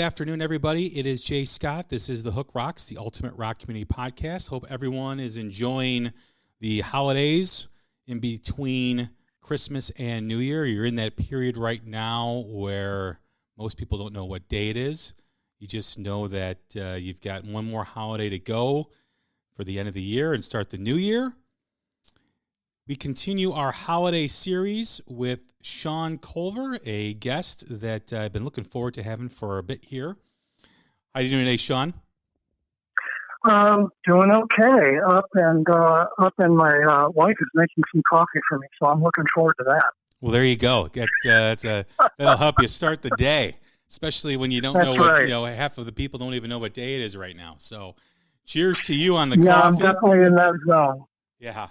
afternoon, everybody. It is Jay Scott. This is The Hook Rocks, the Ultimate Rock Community Podcast. Hope everyone is enjoying the holidays in between Christmas and New Year. You're in that period right now where most people don't know what day it is. You just know that you've got one more holiday to go for the end of the year and start the new year. We continue our holiday series with Sean Culver, a guest that I've been looking forward to having for a bit here. How are you doing today, Sean? Doing okay. Up and my wife is making some coffee for me, so I'm looking forward to that. Well, there you go. That'll help you start the day, especially when you don't know what, right. Half of the people don't even know what day it is right now. So cheers to you on the coffee. coffee. I'm definitely in that zone. Yeah.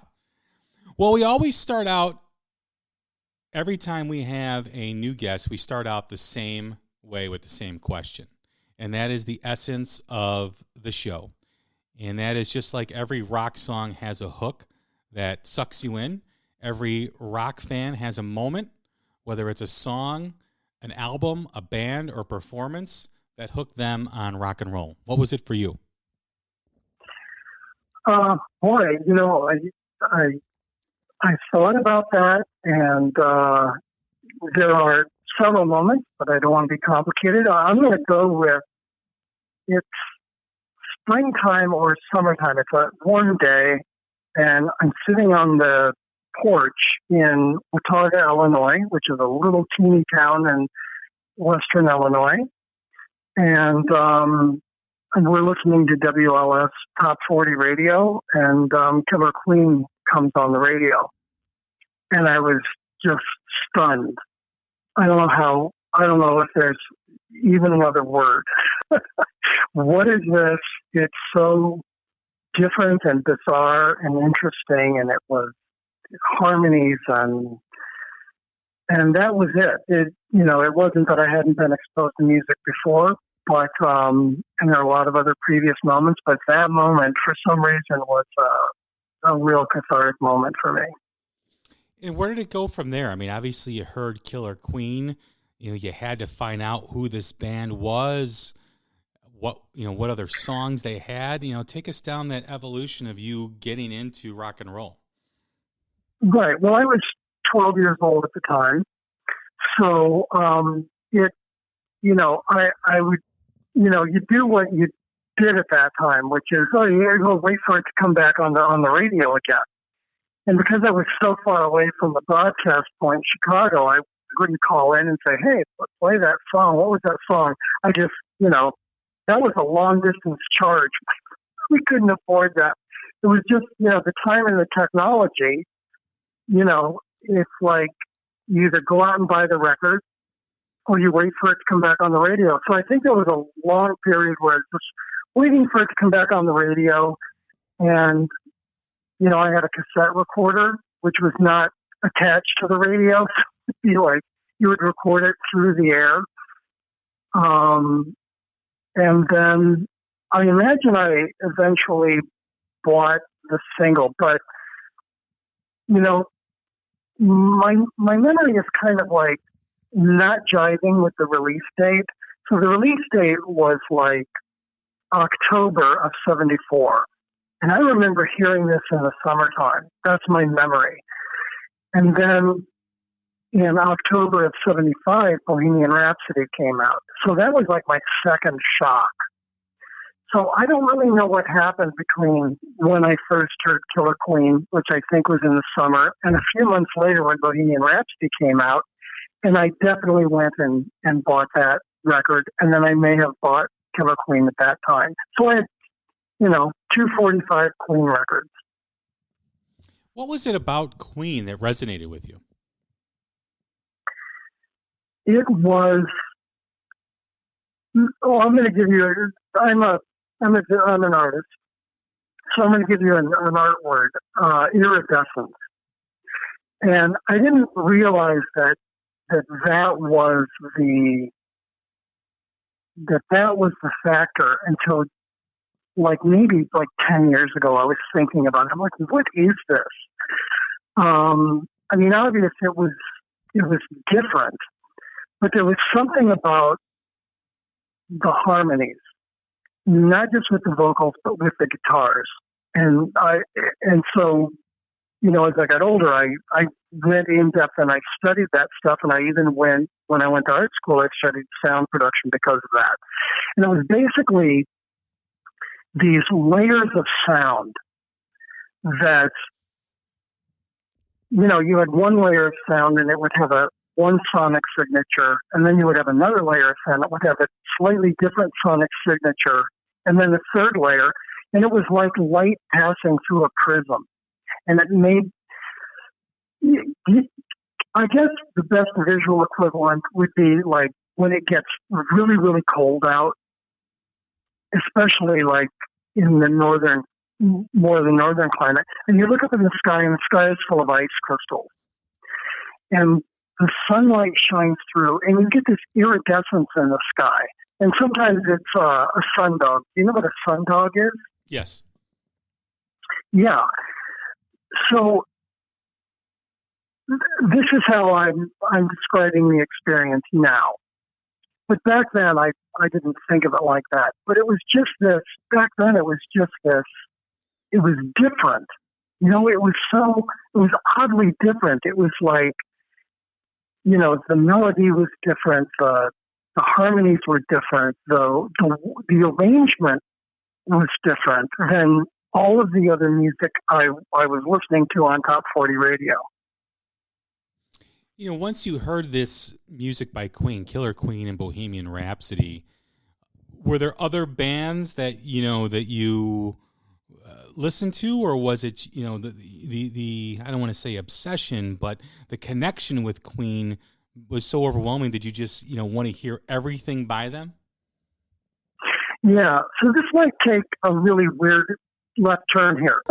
Well, we always start out, every time we have a new guest, we start out the same way with the same question. And that is the essence of the show. And that is just like every rock song has a hook that sucks you in. Every rock fan has a moment, whether it's a song, an album, a band, or performance that hooked them on rock and roll. What was it for you? I thought about that, and there are several moments, but I don't want to be complicated. I'm going to go with it's springtime or summertime. It's a warm day, and I'm sitting on the porch in Watauga, Illinois, which is a little teeny town in western Illinois, and we're listening to WLS Top 40 radio, and Killer Queen comes on the radio, and I was just stunned. I don't know if there's even another word. What is this? It's so different and bizarre and interesting, and it was harmonies and that was it. It wasn't that I hadn't been exposed to music before, but and there are a lot of other previous moments, but that moment for some reason was a real cathartic moment for me. And where did it go from there? I mean, obviously you heard Killer Queen. You had to find out who this band was, what other songs they had. Take us down that evolution of you getting into rock and roll. Right. Well, I was 12 years old at the time. So, I would, you do what you did at that time, which is, you'll wait for it to come back on the radio again. And because I was so far away from the broadcast point in Chicago, I couldn't call in and say, hey, play that song. What was that song? I just, that was a long distance charge. We couldn't afford that. It was just, the time and the technology, it's like you either go out and buy the record or you wait for it to come back on the radio. So I think there was a long period where I was just waiting for it to come back on the radio. And, I had a cassette recorder, which was not attached to the radio. So it'd be like you would record it through the air. And then I imagine I eventually bought the single, but, my memory is kind of like not jiving with the release date. So the release date was like October of 74. And I remember hearing this in the summertime. That's my memory. And then in October of 75, Bohemian Rhapsody came out. So that was like my second shock. So I don't really know what happened between when I first heard Killer Queen, which I think was in the summer, and a few months later when Bohemian Rhapsody came out. And I definitely went and bought that record, and then I may have bought Killer Queen at that time. So I had, 245 Queen records. What was it about Queen that resonated with you? It was, I'm going to give you, I'm an artist, so I'm going to give you an art word, iridescence. And I didn't realize that was the factor until maybe 10 years ago. I was thinking about it. I'm like, what is this? Obviously it was different, but there was something about the harmonies, not just with the vocals, but with the guitars. And so, as I got older, I went in depth and I studied that stuff. And I even when I went to art school, I studied sound production because of that. And it was basically these layers of sound that, you had one layer of sound and it would have one sonic signature, and then you would have another layer of sound that would have a slightly different sonic signature, and then a third layer, and it was like light passing through a prism. And it made, I guess the best visual equivalent would be like when it gets really, really cold out, especially like in the northern climate, and you look up in the sky and the sky is full of ice crystals. And the sunlight shines through and you get this iridescence in the sky. And sometimes it's a sundog. Do you know what a sundog is? Yes. Yeah. So this is how I'm describing the experience now. But back then, I didn't think of it like that. But it was just this. Back then, it was just this. It was different. It was oddly different. It was like, the melody was different. The harmonies were different. The arrangement was different than all of the other music I was listening to on Top 40 radio. Once you heard this music by Queen, Killer Queen and Bohemian Rhapsody, were there other bands that you listened to, or was it the I don't want to say obsession, but the connection with Queen was so overwhelming that you just want to hear everything by them? Yeah, so this might take a really weird left turn here.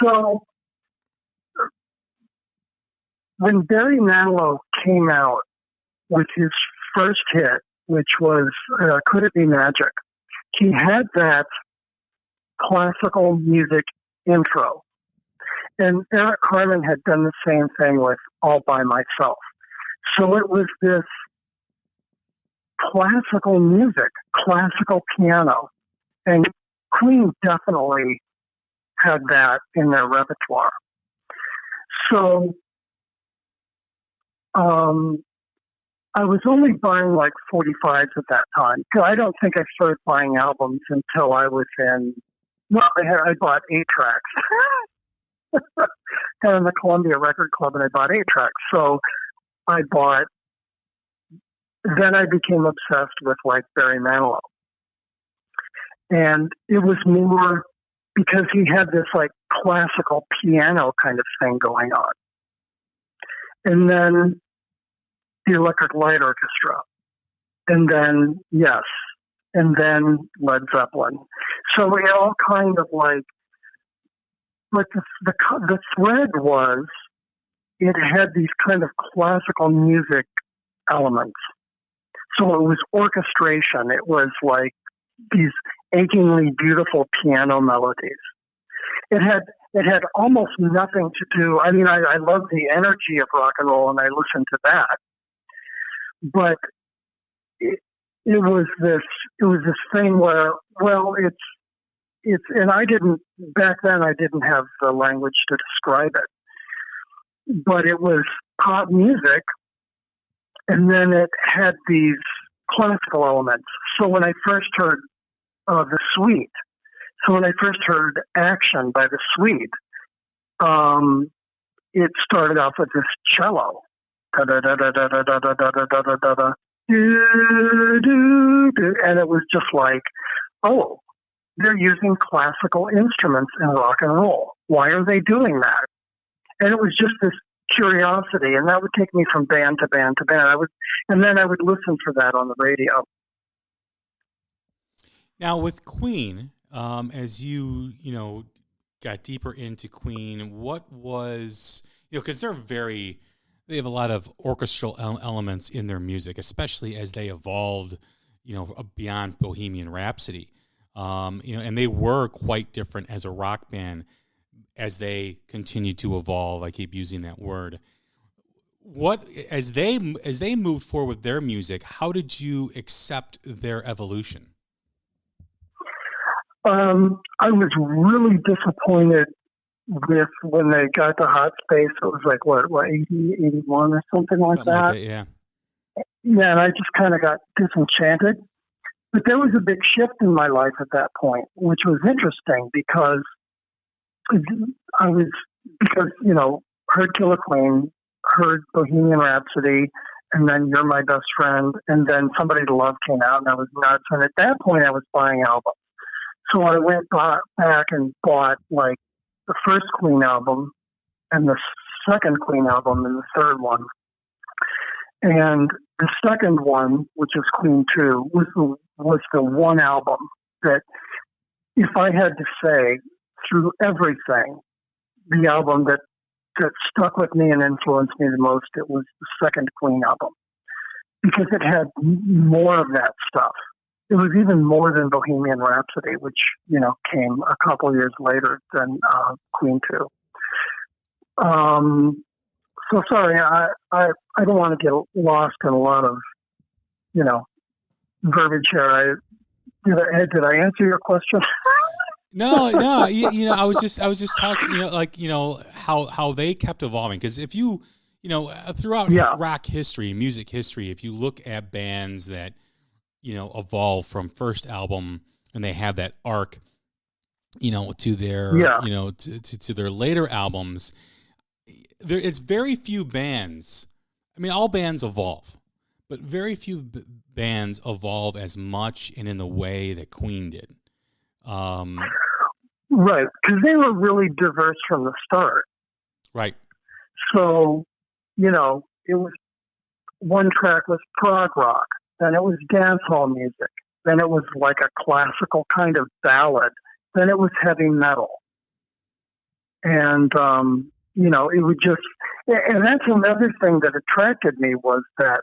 So when Barry Manilow came out with his first hit, which was Could It Be Magic, he had that classical music intro. And Eric Carmen had done the same thing with All By Myself. So it was this classical music, classical piano. And Queen definitely had that in their repertoire. So I was only buying like 45s at that time. I don't think I started buying albums until I was I bought 8 tracks. Got in the Columbia Record Club and I bought 8 tracks. So then I became obsessed with like Barry Manilow. And it was more because he had this like classical piano kind of thing going on. And then the Electric Light Orchestra. And then, yes. And then Led Zeppelin. So we all kind of like, but the thread was, it had these kind of classical music elements. So it was orchestration. It was like these achingly beautiful piano melodies. It had almost nothing to do. I mean, I love the energy of rock and roll, and I listen to that. But it was this thing where, well, it's, and back then I didn't have the language to describe it, but it was pop music, and then it had these classical elements. So when I first heard when I first heard Action by the Sweet, it started off with this cello. And it was just like, oh, they're using classical instruments in rock and roll. Why are they doing that? And it was just this curiosity, and that would take me from band to band to band. And then I would listen for that on the radio. Now with Queen, as you got deeper into Queen, what was, because they have a lot of orchestral elements in their music, especially as they evolved, beyond Bohemian Rhapsody. And they were quite different as a rock band as they continued to evolve. I keep using that word. what as they moved forward with their music, how did you accept their evolution? I was really disappointed with when they got to Hot Space. It was like, what 80, 81 or something like Something that. like that, yeah. Yeah, and I just kind of got disenchanted. But there was a big shift in my life at that point, which was interesting because heard Killer Queen, heard Bohemian Rhapsody, and then You're My Best Friend, and then Somebody to Love came out, and I was nuts. And at that point, I was buying albums. So I went back and bought like the first Queen album and the second Queen album and the third one. And the second one, which is Queen 2, was the one album that, if I had to say, through everything, the album that stuck with me and influenced me the most, it was the second Queen album. Because it had more of that stuff. It was even more than Bohemian Rhapsody, which, came a couple years later than Queen 2. So sorry, I don't want to get lost in a lot of, verbiage here. Did I answer your question? No. I was just talking, how they kept evolving. Because if you, throughout rock history, music history, if you look at bands that, evolve from first album and they have that arc, to their, to their later albums, it's very few bands. I mean, all bands evolve, but very few bands evolve as much and in the way that Queen did. Right, because they were really diverse from the start. Right. So, it was one track was prog rock, then it was dancehall music, then it was like a classical kind of ballad, then it was heavy metal. And, it would just, and that's another thing that attracted me was that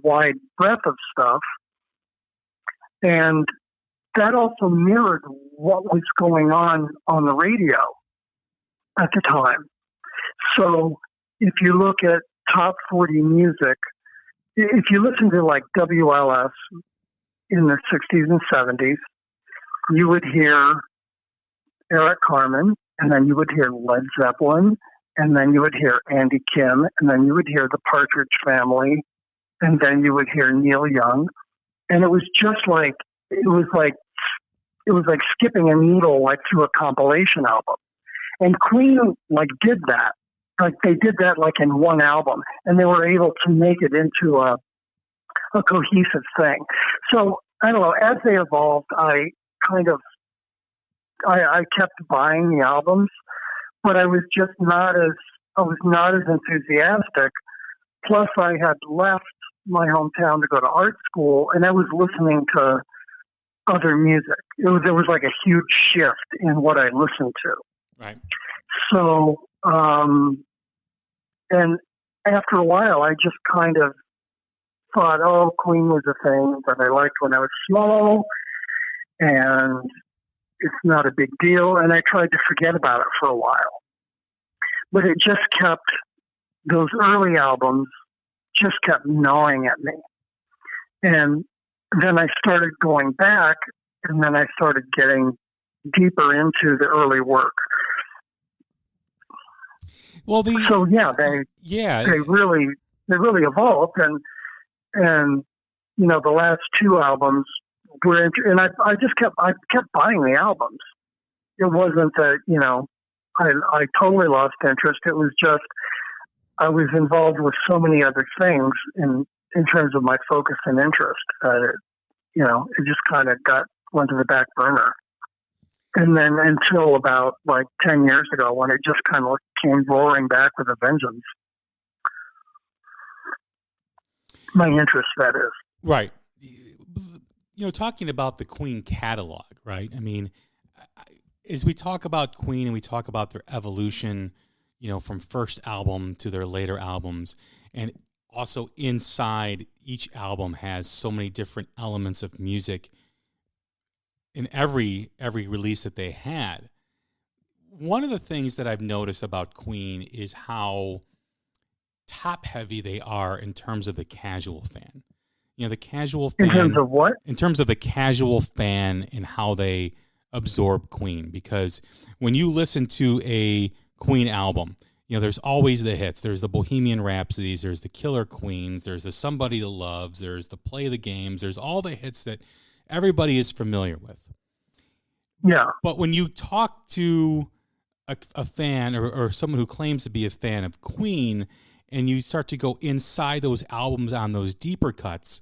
wide breadth of stuff. And that also mirrored what was going on the radio at the time. So if you look at top 40 music, if you listen to like WLS in the 60s and 70s, you would hear Eric Carmen, and then you would hear Led Zeppelin, and then you would hear Andy Kim, and then you would hear the Partridge Family, and then you would hear Neil Young. And it was just like, it was like skipping a needle like through a compilation album. And Queen did that. They did that in one album, and they were able to make it into a cohesive thing. So I don't know, as they evolved, I kept buying the albums, but I was not as enthusiastic. Plus I had left my hometown to go to art school, and I was listening to other music. There was like a huge shift in what I listened to. Right. So, and after a while, I just kind of thought, oh, Queen was a thing that I liked when I was small, and it's not a big deal. And I tried to forget about it for a while. But it just kept, those early albums just kept gnawing at me. And then I started going back, and then I started getting deeper into the early work. Well, they really evolved, and the last two albums were, and I kept buying the albums. It wasn't that I totally lost interest. It was just I was involved with so many other things in terms of my focus and interest that it just kind of went to the back burner. And then until about 10 years ago, when it just kind of came roaring back with a vengeance. My interest, that is. Right. Talking about the Queen catalog, right? I mean, as we talk about Queen and we talk about their evolution, from first album to their later albums, and also inside each album has so many different elements of music in every release that they had. One of the things that I've noticed about Queen is how top heavy they are in terms of the casual fan. The casual fan. In terms of what? In terms of the casual fan and how they absorb Queen. Because when you listen to a Queen album, there's always the hits. There's the Bohemian Rhapsodies. There's the Killer Queens. There's the Somebody to Loves. There's the Play the Games. There's all the hits that everybody is familiar with. Yeah. But when you talk to a fan or someone who claims to be a fan of Queen, and you start to go inside those albums on those deeper cuts,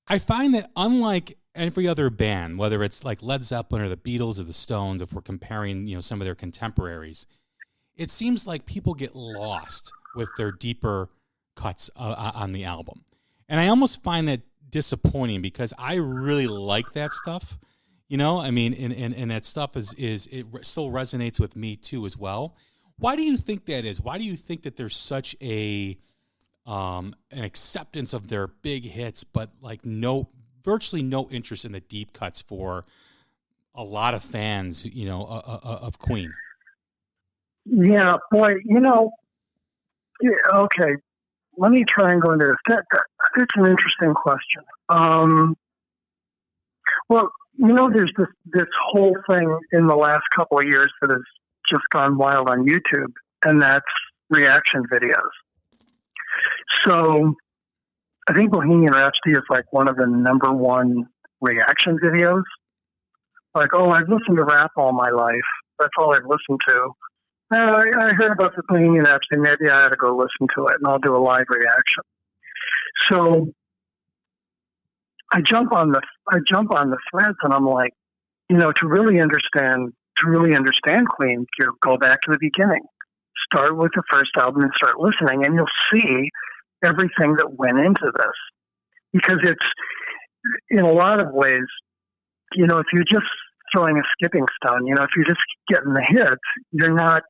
I find that unlike every other band, whether it's like Led Zeppelin or the Beatles or the Stones, if we're comparing, some of their contemporaries, it seems like people get lost with their deeper cuts on the album. And I almost find that disappointing because I really like that stuff. And that stuff it still resonates with me too as well. Why do you think that is? Why do you think that there's such an acceptance of their big hits, but like virtually no interest in the deep cuts for a lot of fans, of Queen? Yeah, boy, okay. Let me try and go into this. That's an interesting question. Well, there's this whole thing in the last couple of years that has just gone wild on YouTube, and that's reaction videos. So I think Bohemian Rhapsody is like one of the number one reaction videos. Like, I've listened to rap all my life. That's all I've listened to. I heard about the Bohemian Rhapsody. Maybe I ought to go listen to it, and I'll do a live reaction. So I jump on the threads, and I'm like, to really understand Queen, you go back to the beginning. Start with the first album and start listening, and you'll see everything that went into this. Because it's, in a lot of ways, if you're just throwing a skipping stone, if you're just getting the hits, you're not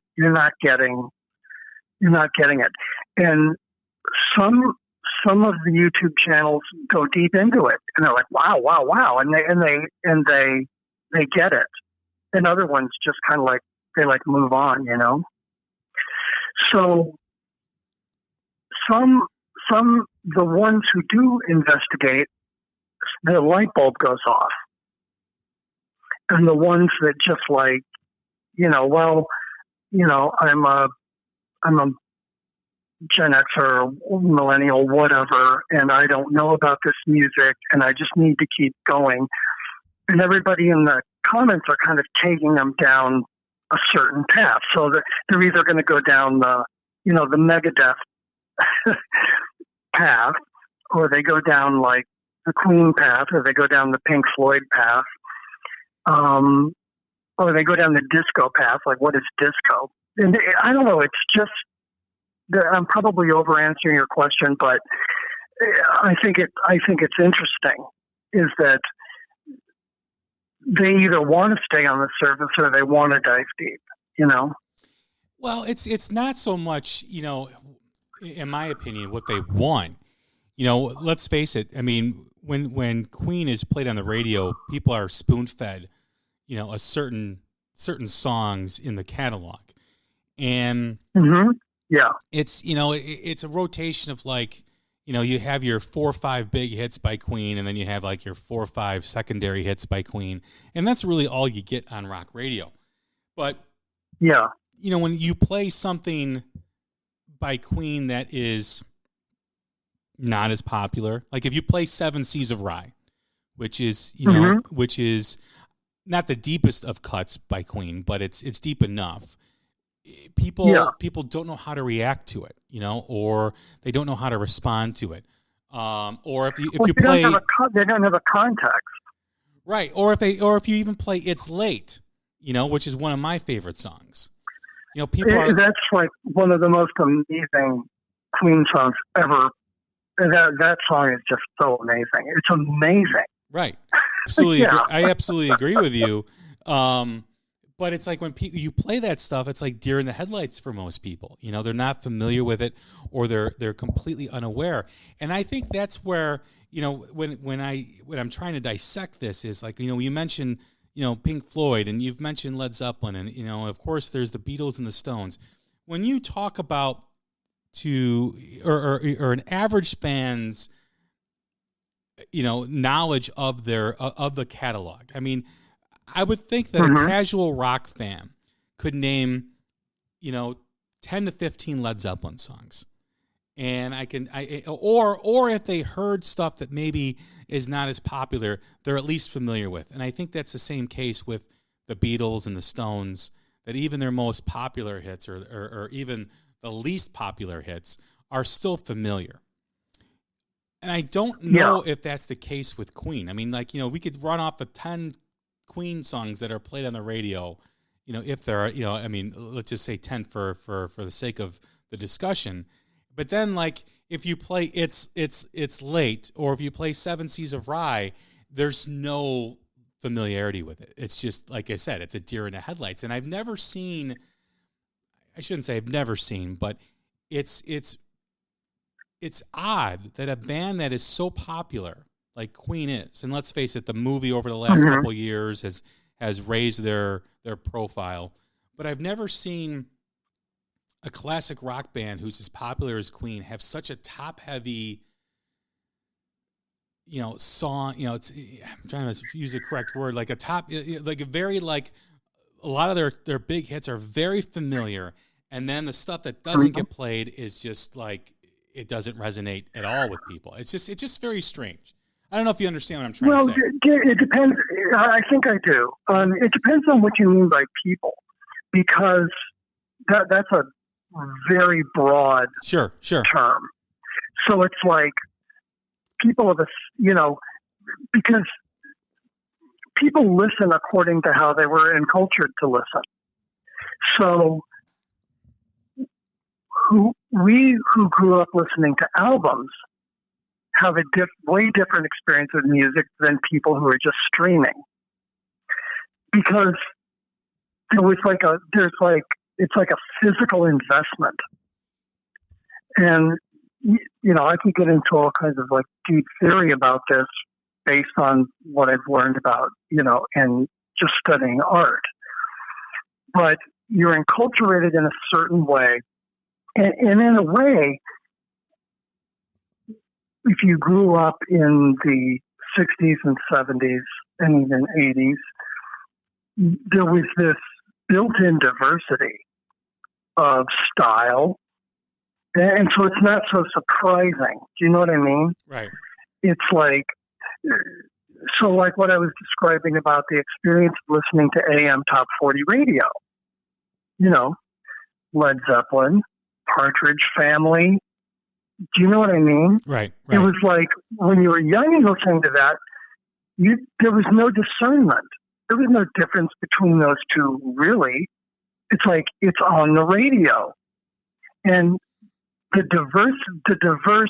getting it. And some of the YouTube channels go deep into it, and they're like, wow, and they get it. And other ones just kind of they move on, So the ones who do investigate, the light bulb goes off. And the ones that just I'm a Gen Xer or millennial, whatever, and I don't know about this music, and I just need to keep going. And everybody in the comments are kind of taking them down a certain path. So that they're either going to go down the Megadeth path, or they go down like the Queen path, or they go down the Pink Floyd path, or they go down the disco path. Like, what is disco? And I don't know. It's just, I'm probably over answering your question, but I think it's interesting is that they either want to stay on the surface or they want to dive deep, Well, it's not so much, in my opinion, what they want. Let's face it. I mean, when Queen is played on the radio, people are spoon-fed, a certain songs in the catalog. And yeah, it's, it's a rotation of you have your 4 or 5 big hits by Queen, and then you have like your 4 or 5 secondary hits by Queen. And that's really all you get on rock radio. But, yeah, when you play something by Queen that is not as popular, like if you play 7 Seas of Rye, which is, which is not the deepest of cuts by Queen, but it's deep enough. People don't know how to react to it, or they don't know how to respond to it. Or if you play, they don't have a context, right? Or if you even play "It's Late," which is one of my favorite songs. That's like one of the most amazing Queen songs ever. That song is just so amazing. It's amazing, right? Absolutely, yeah. I absolutely agree with you. But it's like when you play that stuff, it's like deer in the headlights for most people. They're not familiar with it, or they're completely unaware. And I think that's where when I'm trying to dissect this is like you mentioned Pink Floyd, and you've mentioned Led Zeppelin, and of course there's the Beatles and the Stones. When you talk about to or an average fan's knowledge of the catalog. I mean, I would think that a casual rock fan could name 10 to 15 Led Zeppelin songs. And or if they heard stuff that maybe is not as popular, they're at least familiar with. And I think that's the same case with the Beatles and the Stones, that even their most popular hits or even the least popular hits are still familiar. And I don't know if that's the case with Queen. I mean, we could run off the 10 Queen songs that are played on the radio, if there are, let's just say 10 for the sake of the discussion. But then, if you play It's Late, or if you play Seven Seas of Rye, there's no familiarity with it. It's just, like I said, it's a deer in the headlights. And I've never seen, I shouldn't say I've never seen, but it's odd that a band that is so popular like Queen is, and let's face it, the movie over the last couple of years has raised their profile, but I've never seen a classic rock band who's as popular as Queen have such a top-heavy, song. I'm trying to use the correct word, like a top, like a very a lot of their big hits are very familiar, and then the stuff that doesn't get played is just it doesn't resonate at all with people. It's just very strange. I don't know if you understand what I'm trying to say. Well, it depends. I think I do. It depends on what you mean by people, because that's a very broad sure term. So it's like people of because people listen according to how they were encultured to listen. So we who grew up listening to albums have a way different experience with music than people who are just streaming, because it's like a physical investment. And I could get into all kinds of deep theory about this based on what I've learned about and just studying art. But you're enculturated in a certain way, and in a way, if you grew up in the 60s and 70s and even 80s, there was this built-in diversity of style. And so it's not so surprising. Do you know what I mean? Right. It's like what I was describing about the experience of listening to AM Top 40 radio. Led Zeppelin, Partridge Family. Do you know what I mean? Right. It was like when you were young and listening to that, there was no discernment. There was no difference between those two, really. It's like it's on the radio. And the diverse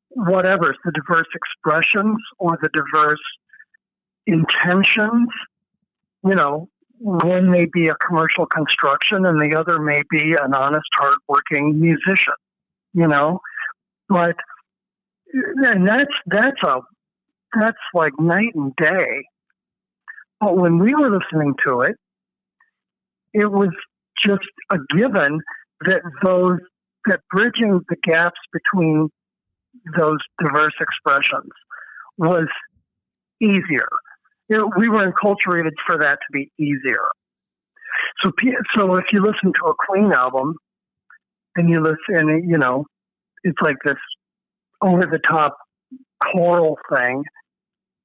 whatever, the diverse expressions or the diverse intentions, one may be a commercial construction and the other may be an honest, hardworking musician, but, and that's like night and day. But when we were listening to it, it was just a given that bridging the gaps between those diverse expressions was easier. We were enculturated for that to be easier. So if you listen to a Queen album and you listen, it's like this over-the-top choral thing,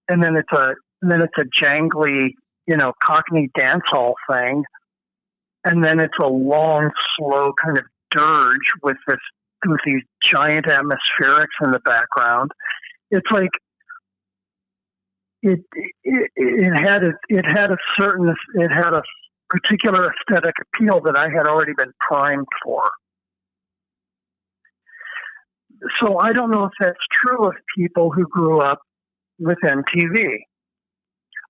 and then it's a jangly, Cockney dancehall thing, and then it's a long, slow kind of dirge with these giant atmospherics in the background. It's like it had a particular aesthetic appeal that I had already been primed for. So I don't know if that's true of people who grew up with MTV.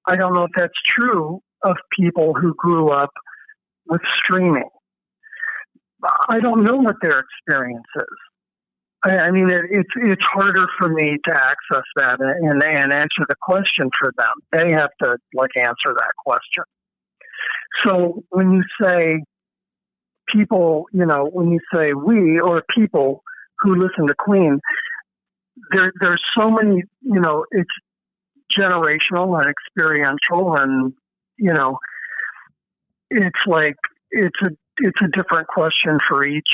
I don't know if that's true of people who grew up with streaming. I don't know what their experience is. I mean, it's harder for me to access that and answer the question for them. They have to answer that question. So when you say people, when you say we or people who listen to Queen, there's so many, it's generational and experiential, and it's like it's a different question for each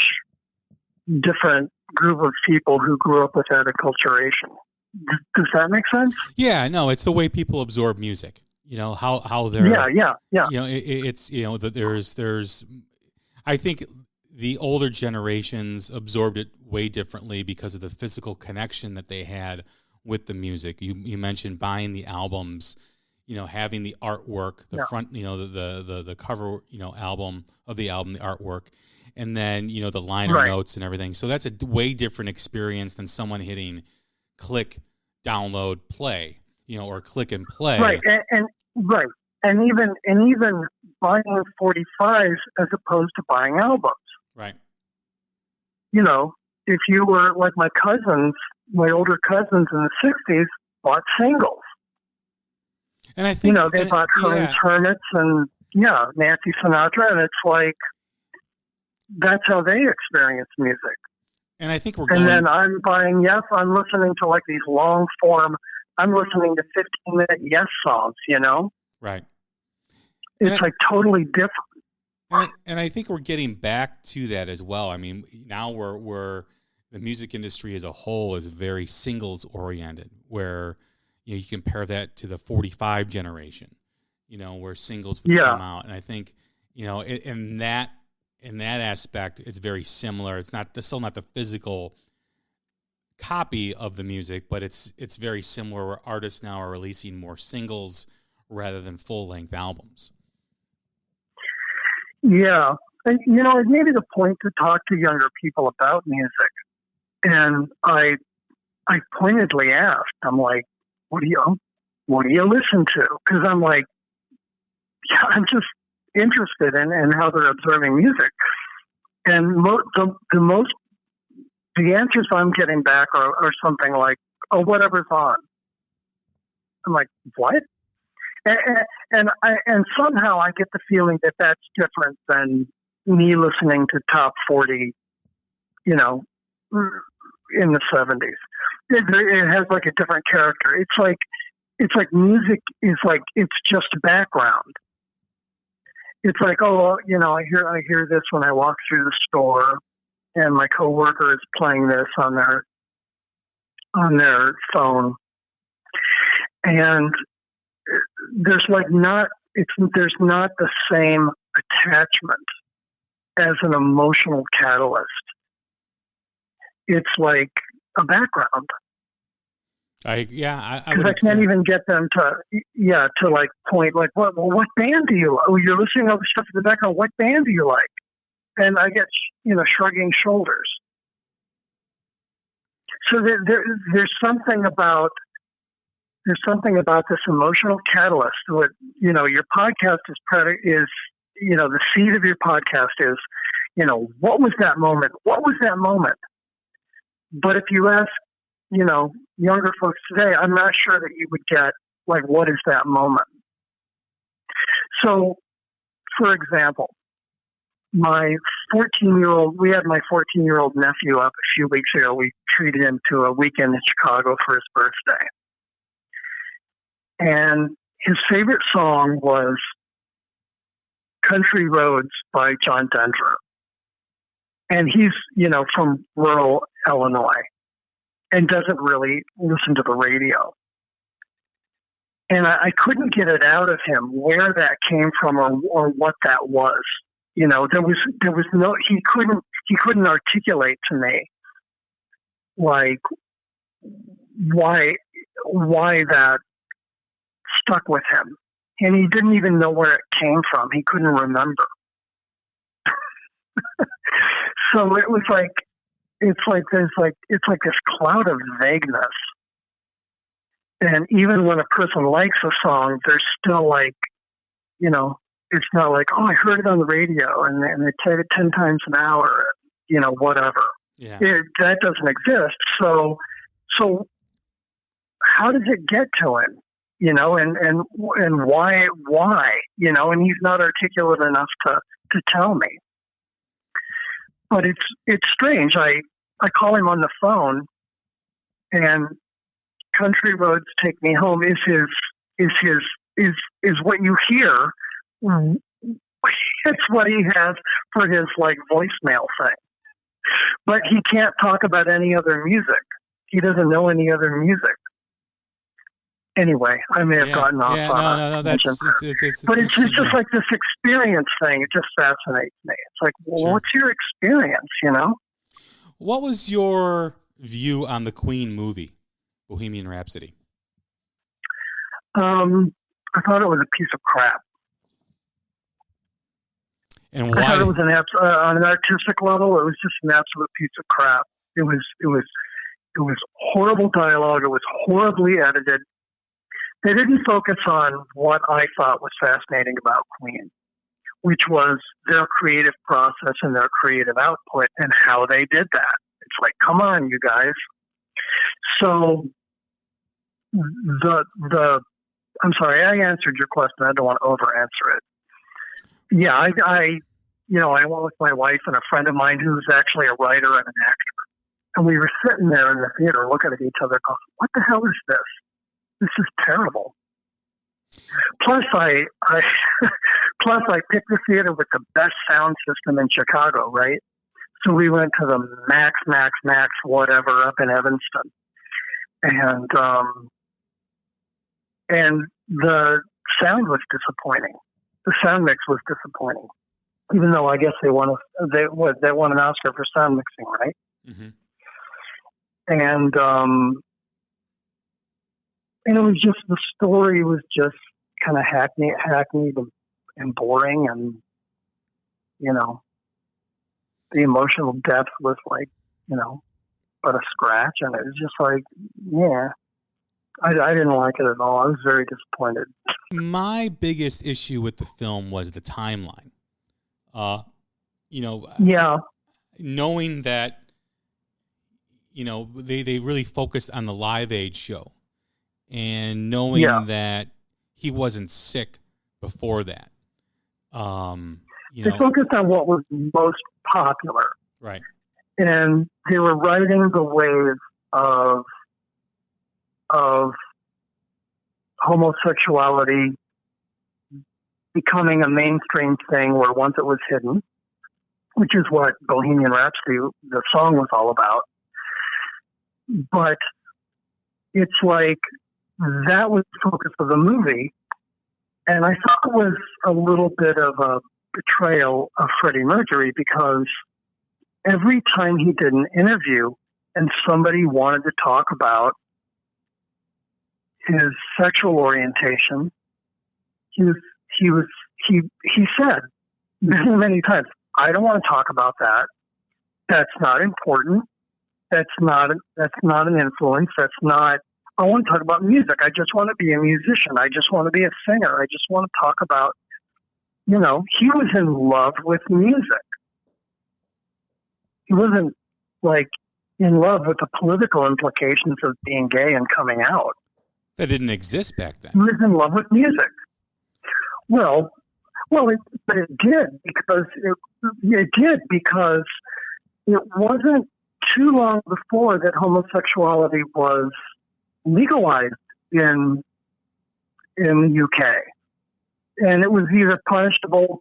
different group of people who grew up with that acculturation. Does that make sense? Yeah, no, it's the way people absorb music. How they're yeah. It's there's I think the older generations absorbed it way differently because of the physical connection that they had with the music. You mentioned buying the albums, having the artwork, the front, the cover, album of the album, the artwork, and then, the liner notes and everything. So that's a way different experience than someone hitting click, download, play, or click and play. Right. And even buying 45s as opposed to buying albums. Right. If you were like my older cousins in the 60s bought singles. And I think they bought Hermits and Nancy Sinatra, and it's like that's how they experience music. And I think And then I'm listening to like these long form. I'm listening to 15-minute Yes songs. Right. It's like totally different. And I think we're getting back to that as well. I mean, now we're the music industry as a whole is very singles oriented, where you compare that to the 45 generation, where singles would come out. And I think, in that aspect, it's very similar. It's still not the physical copy of the music, but it's very similar, where artists now are releasing more singles rather than full-length albums. Yeah. And, it made it a point to talk to younger people about music. And I pointedly asked, I'm like, what do you listen to? Because I'm like, I'm just interested in how they're observing music. And the answers I'm getting back are something like, oh, whatever's on. I'm like, what? And somehow I get the feeling that that's different than me listening to top 40, in the 70s. It has like a different character. It's like music is like, it's just background. It's like, oh, I hear this when I walk through the store, and my coworker is playing this on their phone, and there's not the same attachment as an emotional catalyst. It's like a background. Because I can't even get them to like point like what band do you like? Oh, you're listening to all the stuff in the background. What band do you like? And I get shrugging shoulders. So there's something about this emotional catalyst. What your podcast is the seed of your podcast is what was that moment? What was that moment? But if you ask younger folks today, I'm not sure that you would get like what is that moment. So, for example, we had my 14-year-old nephew up a few weeks ago. We treated him to a weekend in Chicago for his birthday. And his favorite song was Country Roads by John Denver. And he's, from rural Illinois and doesn't really listen to the radio. And I couldn't get it out of him where that came from or what that was. There was no, he couldn't articulate to me like why that stuck with him. And he didn't even know where it came from. He couldn't remember. So it was like, it's like this cloud of vagueness. And even when a person likes a song, they're still like, it's not like, oh, I heard it on the radio and they played it 10 times an hour, whatever. Yeah. That doesn't exist. So how does it get to him? And why, and he's not articulate enough to tell me. But it's strange. I call him on the phone, and "Country Roads Take Me Home" is what you hear. It's what he has for his like voicemail thing. But he can't talk about any other music. He doesn't know any other music. Anyway, I may have gotten off on no, but it's just like this experience thing. It just fascinates me. It's like, well, what's your experience, you know? What was your view on the Queen movie, Bohemian Rhapsody? I thought it was a piece of crap. And why? I thought it was on an artistic level, it was just an absolute piece of crap. It was horrible dialogue. It was horribly edited. They didn't focus on what I thought was fascinating about Queen, which was their creative process and their creative output and how they did that. It's like, come on, you guys. So I'm sorry, I answered your question. I don't want to over answer it. Yeah, I went with my wife and a friend of mine who's actually a writer and an actor. And we were sitting there in the theater looking at each other going, what the hell is this? This is terrible. Plus, I picked the theater with the best sound system in Chicago, right? So we went to the Max whatever up in Evanston, and the sound was disappointing. The sound mix was disappointing, even though I guess they won an Oscar for sound mixing, right? Mm-hmm. And it was just, the story was just kind of hackneyed and boring, and, you know, the emotional depth was like, you know, but a scratch, and it was just like, yeah, I didn't like it at all. I was very disappointed. My biggest issue with the film was the timeline. Knowing that, you know, they really focused on the Live Aid show, and knowing that he wasn't sick before that. They focused on what was most popular. Right. And they were riding the wave of homosexuality becoming a mainstream thing where once it was hidden, which is what Bohemian Rhapsody, the song, was all about. But it's like that was the focus of the movie. And I thought it was a little bit of a betrayal of Freddie Mercury, because every time he did an interview and somebody wanted to talk about his sexual orientation, he said many, many times, I don't want to talk about that. That's not important. That's not an influence. I want to talk about music. I just want to be a musician. I just want to be a singer. I just want to talk about, you know, he was in love with music. He wasn't like in love with the political implications of being gay and coming out. That didn't exist back then. He was in love with music. But it did because it wasn't too long before that homosexuality was legalized in the UK, and it was either punishable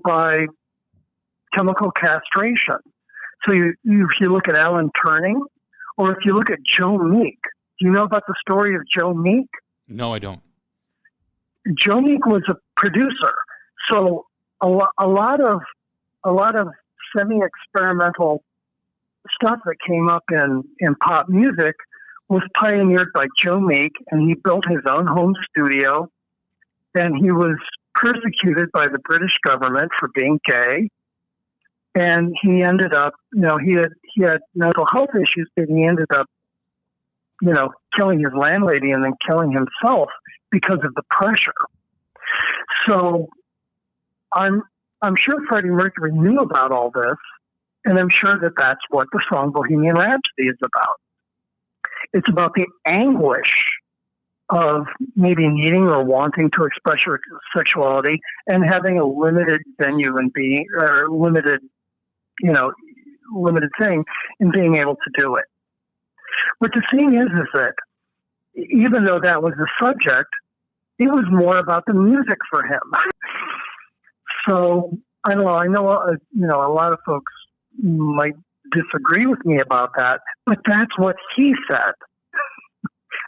by chemical castration. So if you look at Alan Turing, or if you look at Joe Meek. Do you know about the story of Joe Meek? No, I don't. Joe Meek was a producer, so a lot of semi-experimental stuff that came up in pop music was pioneered by Joe Meek, and he built his own home studio, and he was persecuted by the British government for being gay, and he ended up, you know, he had mental health issues, but he ended up, you know, killing his landlady and then killing himself because of the pressure. So I'm sure Freddie Mercury knew about all this, and I'm sure that that's what the song Bohemian Rhapsody is about. It's about the anguish of maybe needing or wanting to express your sexuality and having a limited venue and being, or limited you know, limited thing in being able to do it. But the thing is that even though that was the subject, it was more about the music for him. So I don't know. I know, a lot of folks might disagree with me about that, but that's what he said.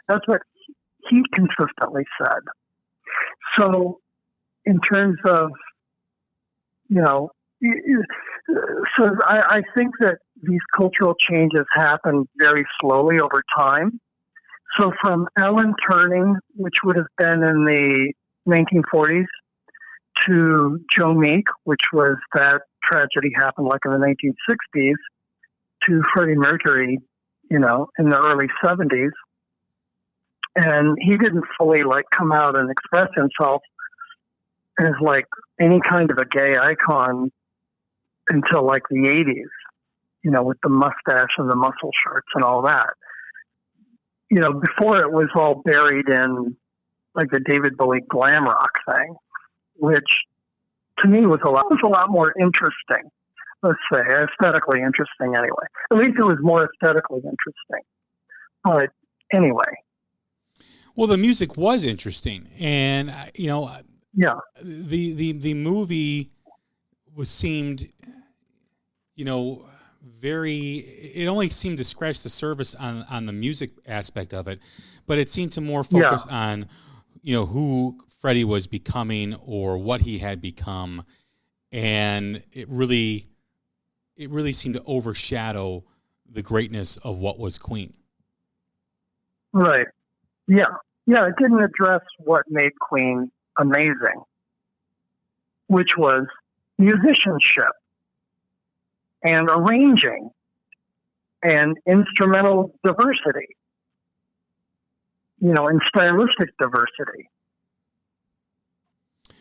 That's what he consistently said. So in terms of, so I think that these cultural changes happen very slowly over time. So from Ellen turning, which would have been in the 1940s, to Joe Meek, which was that tragedy happened like in the 1960s, to Freddie Mercury, in the early 70s. And he didn't fully come out and express himself as any kind of a gay icon until the 80s, with the mustache and the muscle shirts and all that. Before it was all buried in the David Bowie glam rock thing, which to me was a lot more interesting. Let's say aesthetically interesting anyway. At least it was more aesthetically interesting. But anyway. Well, the music was interesting, and yeah, the movie seemed, it only seemed to scratch the surface on the music aspect of it, but it seemed to more focus on, who Freddie was becoming or what he had become, and it really seemed to overshadow the greatness of what was Queen. Right. Yeah. Yeah, it didn't address what made Queen amazing, which was musicianship and arranging and instrumental diversity, and stylistic diversity.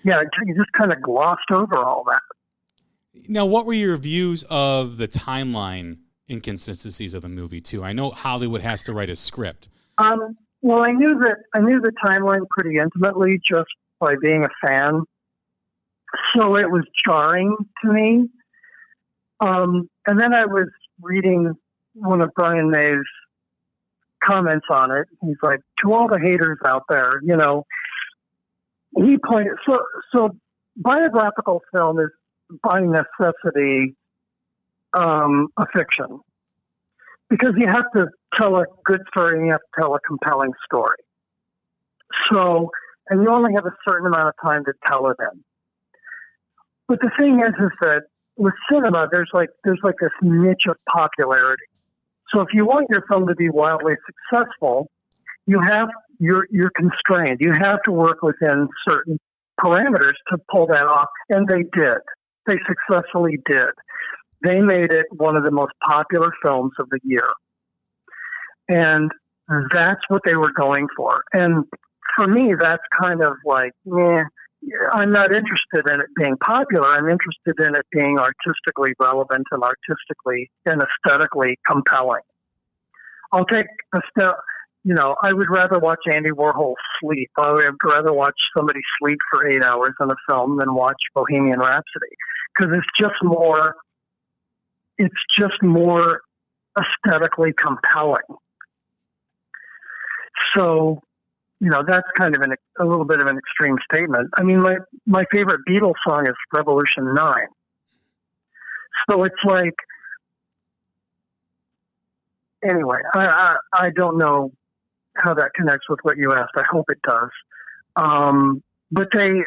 Yeah, you just kind of glossed over all that. Now, what were your views of the timeline inconsistencies of the movie, too? I know Hollywood has to write a script. Well, I knew the timeline pretty intimately just by being a fan, so it was jarring to me. And then I was reading one of Brian May's comments on it. He's like, to all the haters out there, he pointed. So biographical film is by necessity a fiction. Because you have to tell a good story and you have to tell a compelling story. So, and you only have a certain amount of time to tell it in. But the thing is that with cinema, there's this niche of popularity. So if you want your film to be wildly successful, you're constrained. You have to work within certain parameters to pull that off. And they did. They successfully did. They made it one of the most popular films of the year. And that's what they were going for. And for me, that's kind of I'm not interested in it being popular. I'm interested in it being artistically relevant and artistically and aesthetically compelling. I'll take a step, I would rather watch Andy Warhol sleep. I would rather watch somebody sleep for 8 hours in a film than watch Bohemian Rhapsody. Because it's just more aesthetically compelling. So, that's kind of a little bit of an extreme statement. I mean, my favorite Beatles song is Revolution 9. So it's anyway, I don't know how that connects with what you asked. I hope it does. But they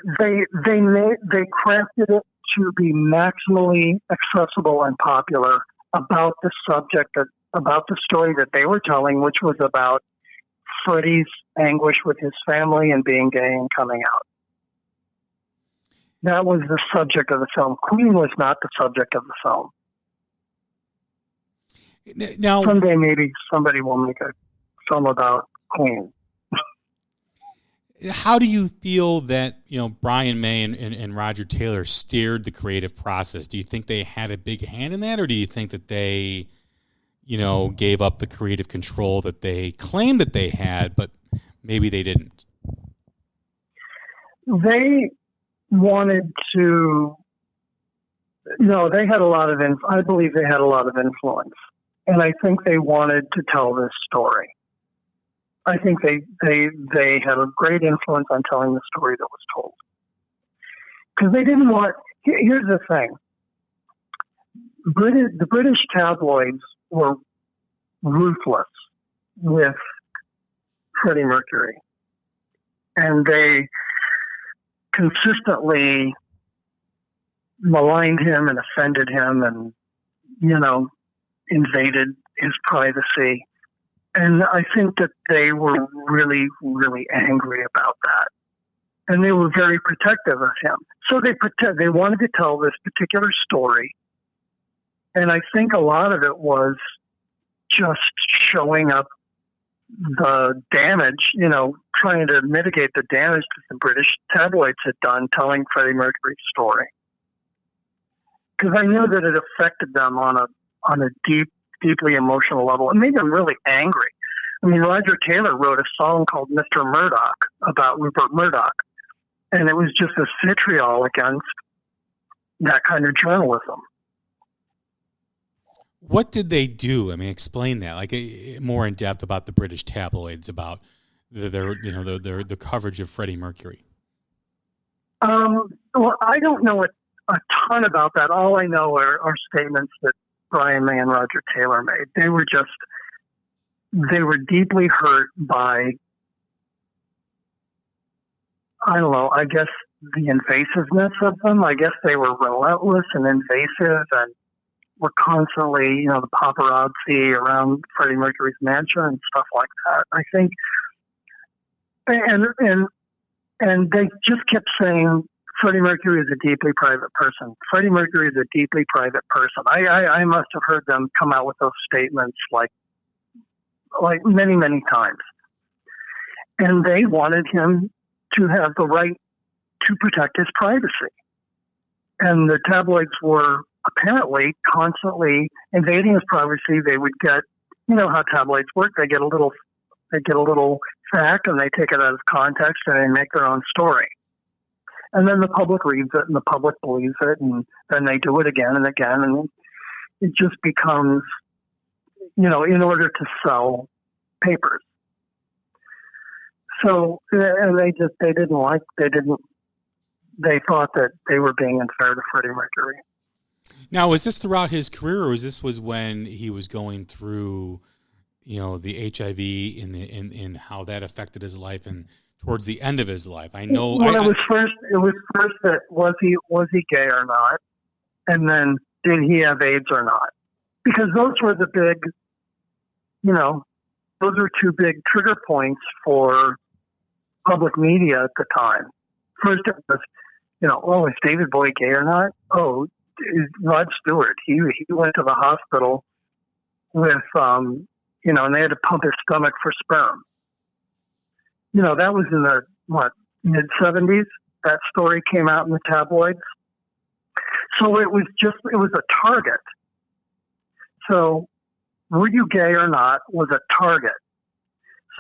crafted it to be maximally accessible and popular about the subject, about the story that they were telling, which was about Freddie's anguish with his family and being gay and coming out. That was the subject of the film. Queen was not the subject of the film. Now, someday maybe somebody will make a film about Queen. How do you feel that, Brian May and Roger Taylor steered the creative process? Do you think they had a big hand in that, or do you think that they, gave up the creative control that they claimed that they had, but maybe they didn't? They wanted to, No, they had a lot of I believe they had a lot of influence, and I think they wanted to tell this story. I think they had a great influence on telling the story that was told, because they didn't want. Here's the thing: the British tabloids were ruthless with Freddie Mercury, and they consistently maligned him and offended him and, invaded his privacy. And I think that they were really, really angry about that. And they were very protective of him. So they wanted to tell this particular story. And I think a lot of it was just showing up the damage, trying to mitigate the damage that the British tabloids had done telling Freddie Mercury's story. Because I knew that it affected them on a deeply emotional level. It made them really angry. I mean, Roger Taylor wrote a song called Mr. Murdoch about Rupert Murdoch, and it was just a vitriol against that kind of journalism. What did they do? I mean, explain that, like more in depth about the British tabloids, about the coverage of Freddie Mercury. Well, I don't know a ton about that. All I know are statements that Brian May and Roger Taylor made. They were deeply hurt by, I don't know, I guess the invasiveness of them. I guess they were relentless and invasive and were constantly, the paparazzi around Freddie Mercury's mansion and stuff like that. I think, and they just kept saying Freddie Mercury is a deeply private person. Freddie Mercury is a deeply private person. I must have heard them come out with those statements like many, many times. And they wanted him to have the right to protect his privacy. And the tabloids were apparently constantly invading his privacy. They would get, how tabloids work. They get a little fact and they take it out of context and they make their own story. And then the public reads it and the public believes it, and then they do it again and again, and it just becomes, in order to sell papers. So, and they thought that they were being unfair to Freddie Mercury. Now, was this throughout his career, or was when he was going through, the HIV and how that affected his life and towards the end of his life? I know. Well, it was first that was he gay or not, and then did he have AIDS or not? Because those were the big, those were two big trigger points for public media at the time. First, it was, is David Bowie gay or not? Oh, Rod Stewart. He went to the hospital with, and they had to pump his stomach for sperm. That was in the, mid-70s? That story came out in the tabloids. So it was a target. So were you gay or not was a target.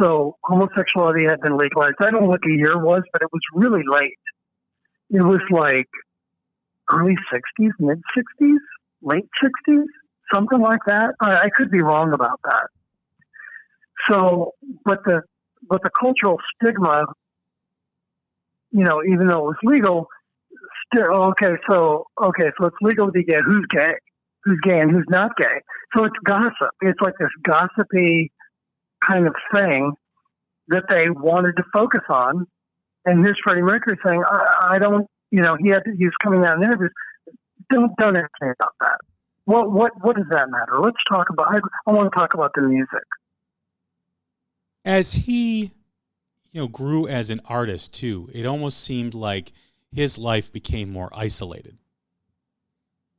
So homosexuality had been legalized. I don't know what the year was, but it was really late. It was like early 60s, mid-60s, late 60s, something like that. I could be wrong about that. So, but the cultural stigma, even though it was legal, still, so it's legal to be gay. Who's gay and who's not gay? So it's gossip. It's like this gossipy kind of thing that they wanted to focus on. And here's Freddie Mercury saying, I don't, he was coming out in interviews. Don't anything about that. What does that matter? Let's talk about, I want to talk about the music. As he, grew as an artist too, it almost seemed like his life became more isolated.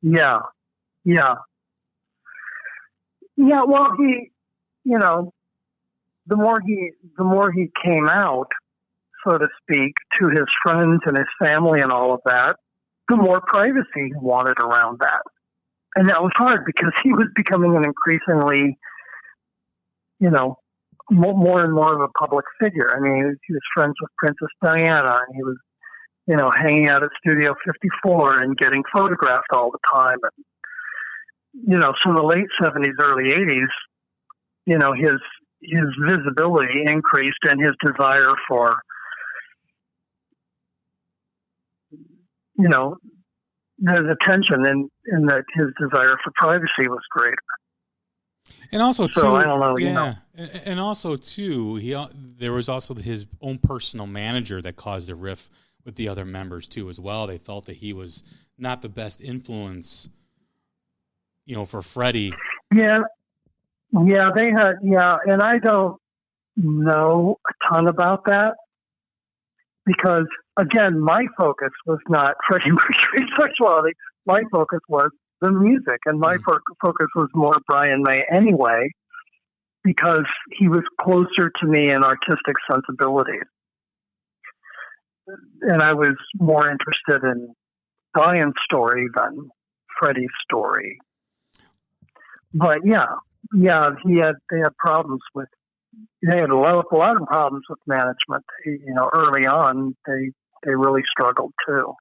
Yeah. Well, he, the more he came out, so to speak, to his friends and his family and all of that, the more privacy he wanted around that. And that was hard because he was becoming an increasingly, more and more of a public figure. I mean, he was friends with Princess Diana, and he was, hanging out at Studio 54 and getting photographed all the time. And, so the late 70s, early 80s, his visibility increased and his desire for, the attention and that his desire for privacy was greater. And also, too, so I don't know, yeah, and also too, there was also his own personal manager that caused a rift with the other members too, as well. They felt that he was not the best influence, for Freddie. Yeah, they had, and I don't know a ton about that because, again, my focus was not Freddie Mercury's sexuality. My focus was the music, and my focus was more Brian May anyway, because he was closer to me in artistic sensibilities. And I was more interested in Brian's story than Freddie's story. But they had problems with, they had a lot of problems with management. Early on, they really struggled too.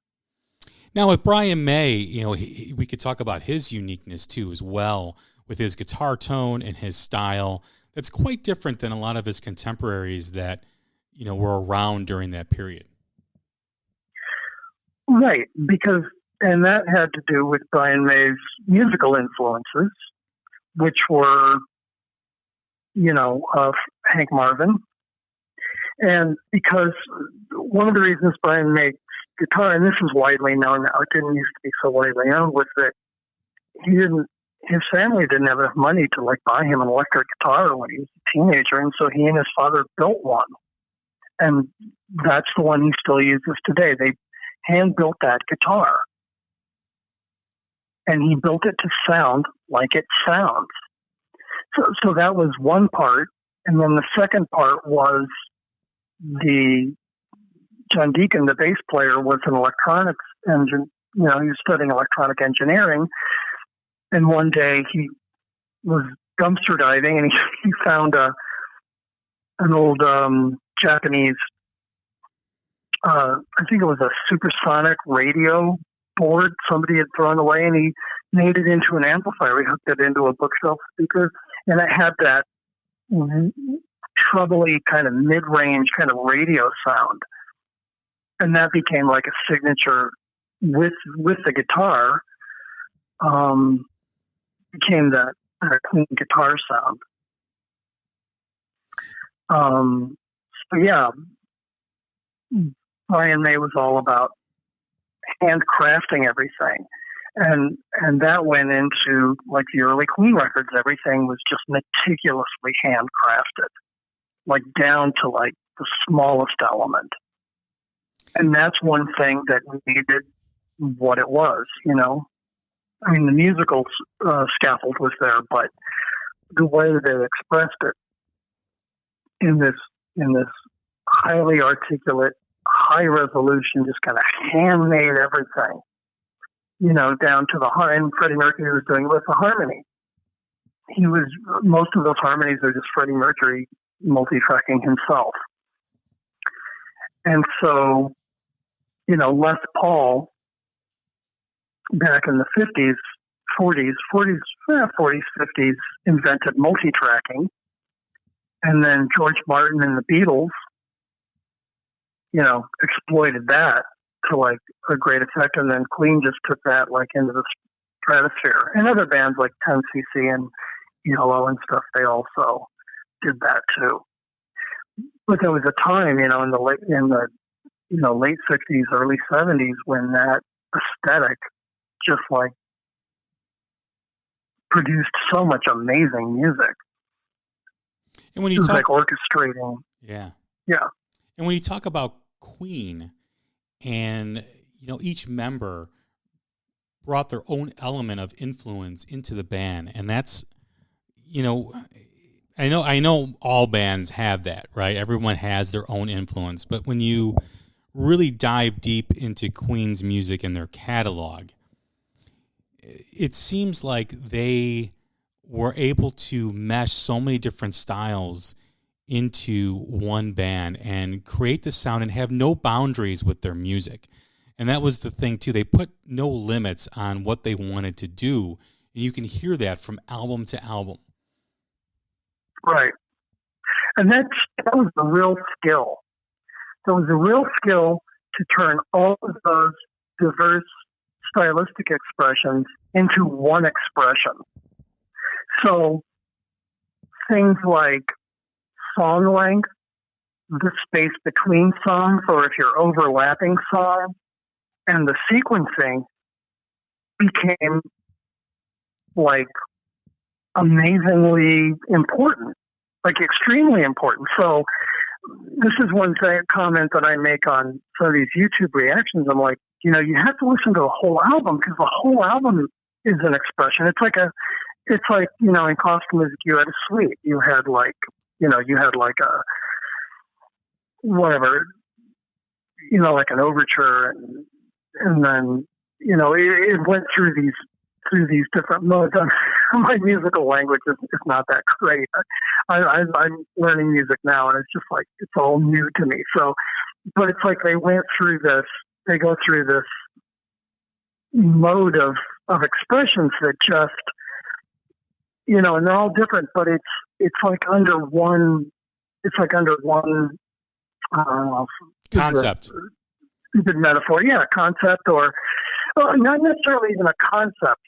Now with Brian May, we could talk about his uniqueness too as well, with his guitar tone and his style. That's quite different than a lot of his contemporaries that, were around during that period. Right, and that had to do with Brian May's musical influences, which were, of Hank Marvin. And because one of the reasons Brian May guitar, and this is widely known now, it didn't used to be so widely known, was that his family didn't have enough money to buy him an electric guitar when he was a teenager, and so he and his father built one. And that's the one he still uses today. They hand-built that guitar. And he built it to sound like it sounds. So that was one part. And then the second part was John Deacon, the bass player, was an electronics engine. He was studying electronic engineering. And one day he was dumpster diving and he found an old Japanese, I think it was a supersonic radio board somebody had thrown away, and he made it into an amplifier. He hooked it into a bookshelf speaker, and it had that trebly kind of mid-range kind of radio sound. And that became like a signature with the guitar, became that clean guitar sound. Brian May was all about handcrafting everything. And that went into the early Queen records. Everything was just meticulously handcrafted, down to the smallest element. And that's one thing that needed what it was, I mean, the musical scaffold was there, but the way they expressed it in this highly articulate, high resolution, just kind of handmade everything, down to the heart. And Freddie Mercury was doing it with the harmony. Most of those harmonies are just Freddie Mercury multi-tracking himself. And so, Les Paul, back in the 50s, 40s, 50s, invented multi-tracking. And then George Martin and the Beatles, exploited that to a great effect. And then Queen just took that into the stratosphere. And other bands like 10cc and Yellow and stuff, they also did that too. But there was a time, in the late 60s, early 70s, when that aesthetic just produced so much amazing music. And when you talk orchestrating, yeah. And when you talk about Queen, and each member brought their own element of influence into the band, and that's I know all bands have that, right? Everyone has their own influence, but when you really dive deep into Queen's music and their catalog, it seems like they were able to mesh so many different styles into one band and create the sound and have no boundaries with their music. And that was the thing too. They put no limits on what they wanted to do. And you can hear that from album to album. Right. And that was a real skill. That was a real skill to turn all of those diverse stylistic expressions into one expression. So things like song length, the space between songs, or if you're overlapping songs, and the sequencing became like amazingly important, like extremely important. So this is one comment that I make on some of these YouTube reactions. I'm like, you have to listen to the whole album, because the whole album is an expression. It's like in classical music, you had a suite. You had like a whatever, like an overture, and then it went through these different modes. My musical language is not that great. I'm learning music now, and it's just like it's all new to me. So, but it's like they go through this mode of expressions that just and they're all different, but it's like under one concept. Stupid metaphor, yeah, concept, or not necessarily even a concept,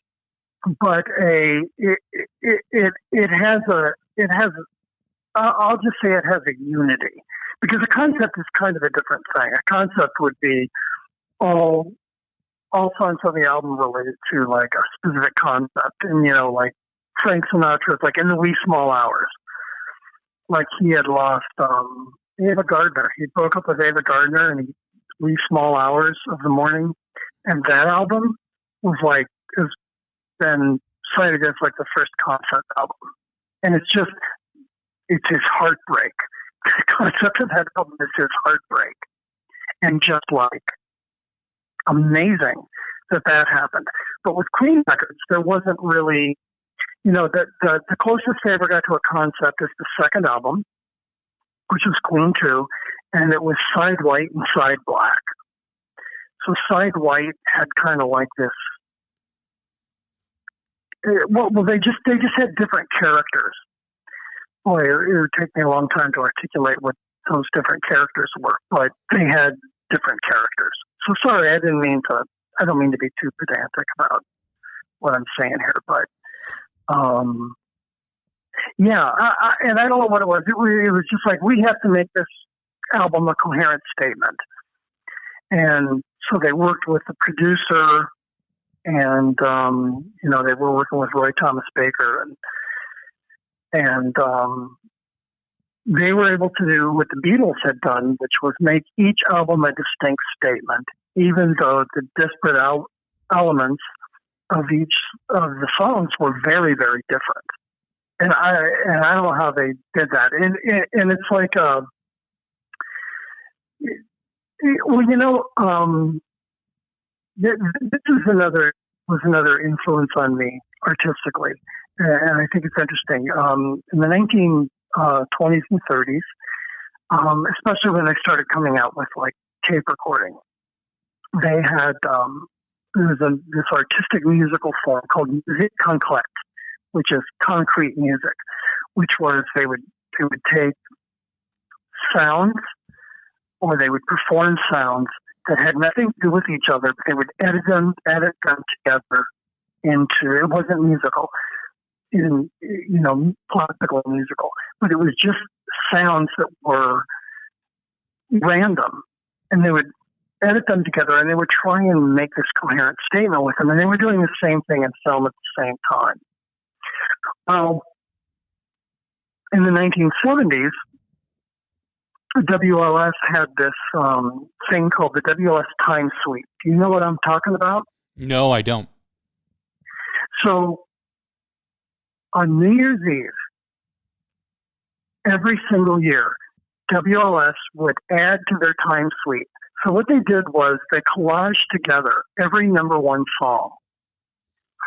but I'll just say it has a unity, because a concept is kind of a different thing. A concept would be all songs on the album related to like a specific concept, and like Frank Sinatra's like In the Wee Small Hours, like he had lost Ava Gardner. He broke up with Ava Gardner, and Wee Small Hours of the Morning, and that album has been cited as like the first concept album, and it's his heartbreak. The concept of that album is his heartbreak, and just like amazing that happened. But with Queen records, there wasn't really, the closest they ever got to a concept is the second album, which was Queen 2, and it was side white and side black. So side white had kind of like this. They just had different characters. Boy, it would take me a long time to articulate what those different characters were, but they had different characters. So sorry, I don't mean to be too pedantic about what I'm saying here, but and I don't know what it was. It was just like, we have to make this album a coherent statement. And so they worked with the producer, and they were working with Roy Thomas Baker, and they were able to do what the Beatles had done, which was make each album a distinct statement, even though the disparate elements of each of the songs were very, very different. And I don't know how they did that. And it's like, this was another influence on me artistically, and I think it's interesting. In the 1920s and 30s, especially when they started coming out with like tape recording, they had there was this artistic musical form called musique concrète, which is concrete music, which was they would take sounds, or they would perform sounds that had nothing to do with each other, but they would edit them together into, it wasn't musical, classical musical, but it was just sounds that were random, and they would edit them together, and they would try and make this coherent statement with them, and they were doing the same thing in film at the same time. Well, in the 1970s, WLS had this thing called the WLS Time Suite. Do you know what I'm talking about? No, I don't. So on New Year's Eve, every single year, WLS would add to their Time Suite. So what they did was they collaged together every number one song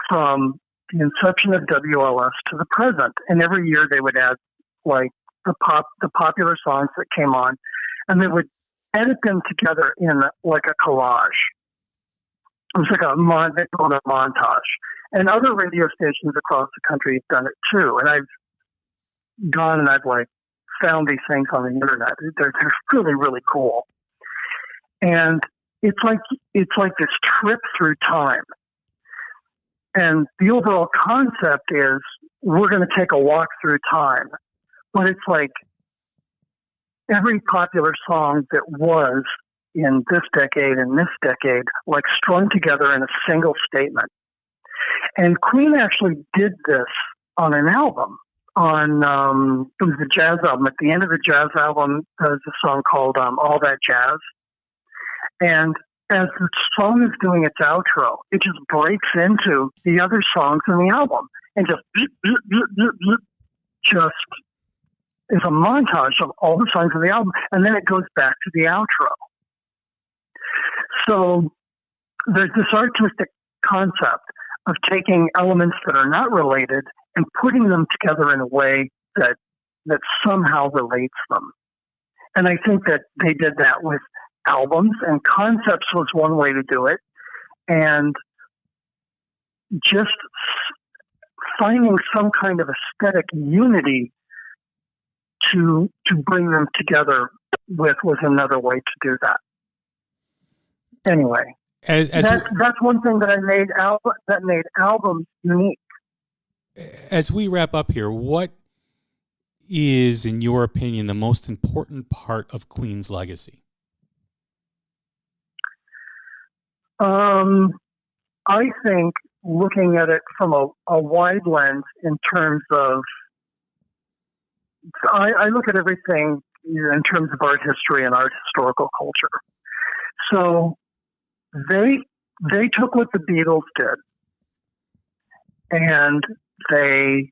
from the inception of WLS to the present. And every year they would add like the popular songs that came on, and they would edit them together in like a collage. It was like they called it a montage. And other radio stations across the country have done it too. And I've gone and I've like found these things on the internet. They're really, really cool. And it's like this trip through time. And the overall concept is we're going to take a walk through time. But it's like every popular song that was in this decade and this decade, like strung together in a single statement. And Queen actually did this on an album. It was a jazz album. At the end of the jazz album, there's a song called All That Jazz. And as the song is doing its outro, it just breaks into the other songs in the album and just is a montage of all the songs of the album, and then it goes back to the outro. So there's this artistic concept of taking elements that are not related and putting them together in a way that somehow relates them. And I think that they did that with albums, and concepts was one way to do it. And just finding some kind of aesthetic unity to bring them together with was another way to do that. Anyway, that's one thing that made albums unique. As we wrap up here, what is, in your opinion, the most important part of Queen's legacy? I think looking at it from a wide lens in terms of, I look at everything in terms of art history and art historical culture. So they took what the Beatles did, and they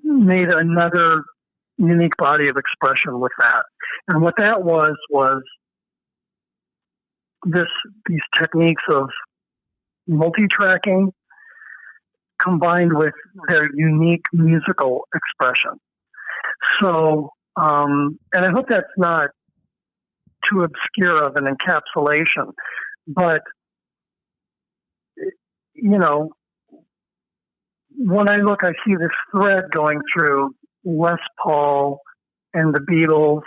made another unique body of expression with that. And what that was these techniques of multi-tracking combined with their unique musical expression. So, and I hope that's not too obscure of an encapsulation, but, you know, when I look, I see this thread going through Les Paul and the Beatles,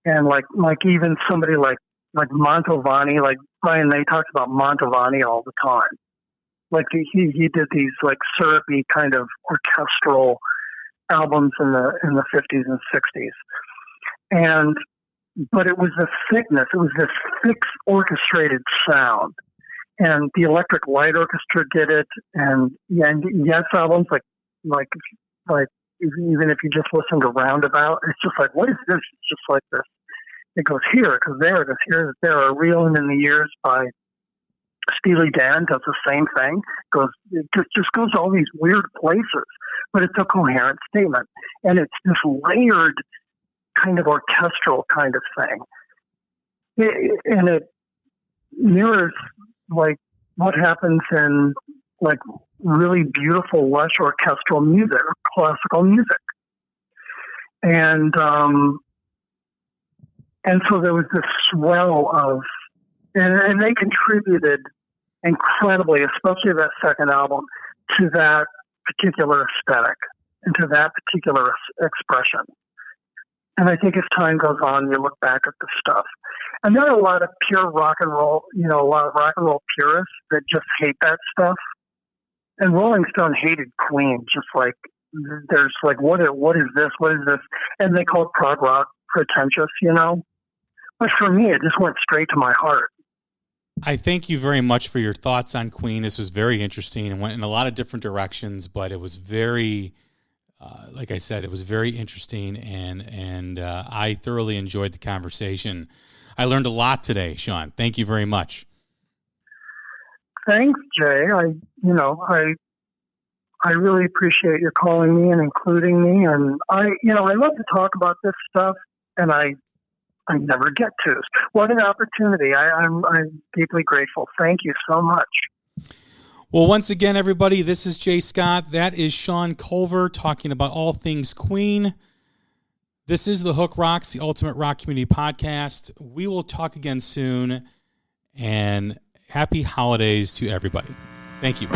and like even somebody like Mantovani, like Brian May talks about Mantovani all the time. Like he did these like syrupy kind of orchestral albums in the 50s and 60s, but it was the thickness. It was this thick orchestrated sound, and the Electric Light Orchestra did it, and Yes albums like even if you just listen to Roundabout, it's just like, what is this? It's just like this. It goes here, it goes there, it goes here, there. Reeling in the Years by Steely Dan does the same thing. It just goes all these weird places, but it's a coherent statement, and it's this layered kind of orchestral kind of thing, and it mirrors like what happens in like really beautiful, lush orchestral music, or classical music, and so there was this swell of, and they contributed incredibly, especially that second album, to that particular aesthetic and to that particular expression. And I think as time goes on, you look back at the stuff. And there are a lot of pure rock and roll, a lot of rock and roll purists that just hate that stuff. And Rolling Stone hated Queen, just like, there's like, what is this? What is this? And they call it prog rock pretentious, But for me, it just went straight to my heart. I thank you very much for your thoughts on Queen. This was very interesting and went in a lot of different directions, but it was very, like I said, it was very interesting, and I thoroughly enjoyed the conversation. I learned a lot today, Sean. Thank you very much. Thanks, Jay. I really appreciate you calling me and including me, and I love to talk about this stuff, and I never get to. What an opportunity. I'm deeply grateful. Thank you so much. Well, once again, everybody, this is Jay Scott. That is Sean Culver talking about all things Queen. This is the Hook Rocks, the Ultimate Rock Community Podcast. We will talk again soon, and happy holidays to everybody. Thank you.